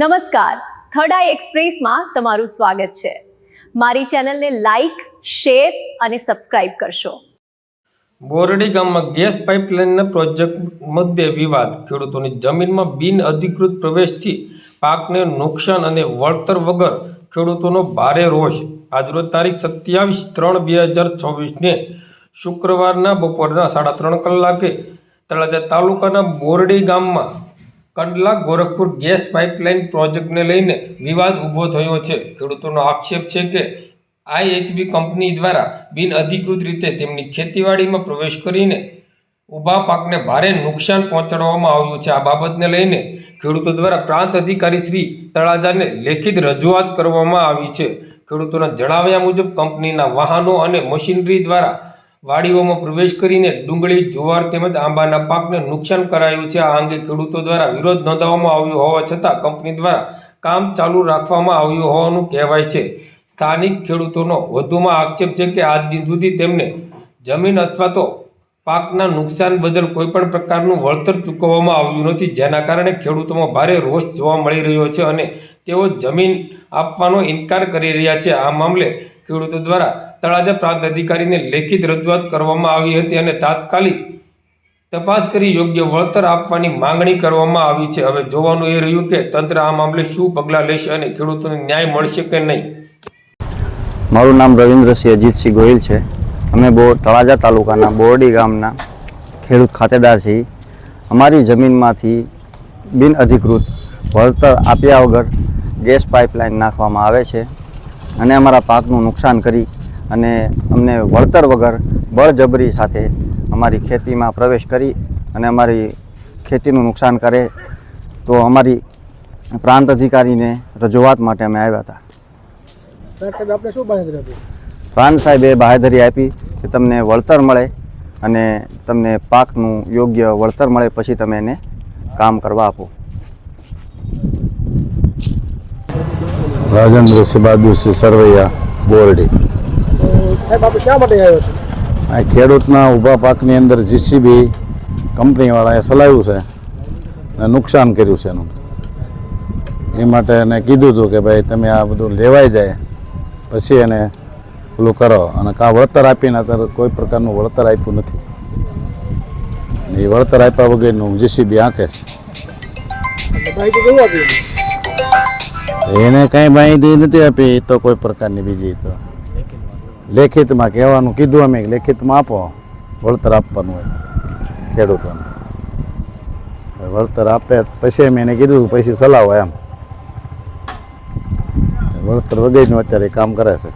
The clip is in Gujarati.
નમસ્કાર, થર્ડ આઈ એક્સપ્રેસમાં તમારું સ્વાગત છે। મારી ચેનલને લાઈક, શેર અને સબસ્ક્રાઇબ કરશો। બોરડી ગામમાં ગેસ પાઇપલાઇનના પ્રોજેક્ટ મુદ્દે વિવાદ। ખેડૂતોની જમીનમાં બિનઅધિકૃત પ્રવેશથી પાકને નુકસાન અને વળતર વગર ખેડૂતોનો ભારે રોષ। આજરોજ તારીખ 27/3/2024ને શુક્રવારના બપોરના 3:30 કલાકે તળાજા તાલુકાના બોરડી ગામમાં કંડલા ગોરખપુર ગેસ પાઇપલાઇન પ્રોજેક્ટને લઈને વિવાદ ઊભો થયો છે। ખેડૂતોનો આક્ષેપ છે કે IHB કંપની દ્વારા બિનઅધિકૃત રીતે તેમની ખેતીવાડીમાં પ્રવેશ કરીને ઊભા પાકને ભારે નુકસાન પહોંચાડવામાં આવ્યું છે। આ બાબતને લઈને ખેડૂતો દ્વારા પ્રાંત અધિકારી શ્રી તળાજાને લેખિત રજૂઆત કરવામાં આવી છે। ખેડૂતોના જણાવ્યા મુજબ કંપનીના વાહનો અને મશીનરી દ્વારા વાડીઓમાં પ્રવેશ કરીને ડુંગળી, જુવાર તેમજ આંબાના પાકને નુકસાન કરાયું છે। આ અંગે ખેડૂતો દ્વારા વિરોધ નોંધાવવામાં આવ્યો હોવા છતાં કંપની દ્વારા કામ ચાલુ રાખવામાં આવ્યું હોવાનું કહેવાય છે। સ્થાનિક ખેડૂતોનો વધુમાં આક્ષેપ છે કે આજ દિન સુધી તેમને જમીન અથવા તો પાકના નુકસાન બદલ કોઈપણ પ્રકારનું વળતર ચૂકવવામાં આવ્યું નથી, જેના કારણે ખેડૂતોમાં ભારે રોષ જોવા મળી રહ્યો છે અને તેઓ જમીન આપવાનો ઇનકાર કરી રહ્યા છે। આ મામલે ખેડૂતો દ્વારા તળાજા પ્રાંત અધિકારીને લેખિત રજૂઆત કરવામાં આવી હતી અને તાત્કાલિક તપાસ કરી યોગ્ય વળતર આપવાની માંગણી કરવામાં આવી છે। હવે જોવાનું એ રહ્યું કે તંત્ર આ મામલે શું પગલાં લેશે અને ખેડૂતોને ન્યાય મળશે કે નહીં। મારું નામ રવિન્દ્રસિંહ અજીતસિંહ ગોહિલ છે। અમે તળાજા તાલુકાના બોરડી ગામના ખેડૂત ખાતેદાર છીએ। અમારી જમીનમાંથી બિનઅધિકૃત વળતર આપ્યા વગર ગેસ પાઇપલાઇન નાખવામાં આવે છે અને અમારા પાકનું નુકસાન કરી અને અમને વળતર વગર બળજબરી સાથે અમારી ખેતીમાં પ્રવેશ કરી અને અમારી ખેતીનું નુકસાન કરે તો અમારી પ્રાંત અધિકારીને રજૂઆત માટે અમે આવ્યા હતા। પ્રાંત સાહેબે બાહેધરી આપી કે તમને વળતર મળે અને તમને પાકનું યોગ્ય વળતર મળે પછી તમે એને કામ કરવા આપો। રાજેન્દ્રસિંહ બહાદુરસિંહ સરવૈયા, બોરડી। આ ખેડૂતના ઊભા પાકની અંદર JCB કંપનીવાળાએ ચલાવ્યું છે અને નુકસાન કર્યું છે એનું। એ માટે એને કીધું હતું કે ભાઈ તમે આ બધું લેવાઈ જાય પછી એને પેલું કરો, અને કાં વળતર આપીને અત્યારે કોઈ પ્રકારનું વળતર આપ્યું નથી। એ વળતર આપ્યા વગરનું JCB આંકે છે। એને કાંઈ માહિતી નથી આપી તો કોઈ પ્રકારની બીજી તો લેખિતમાં કહેવાનું કીધું અમે લેખિતમાં આપો, વળતર આપવાનું હોય ખેડૂતોને। વળતર આપે પછી અમે એને કીધું પછી ચલાવો એમ। વળતર વગરનું અત્યારે કામ કરે છે।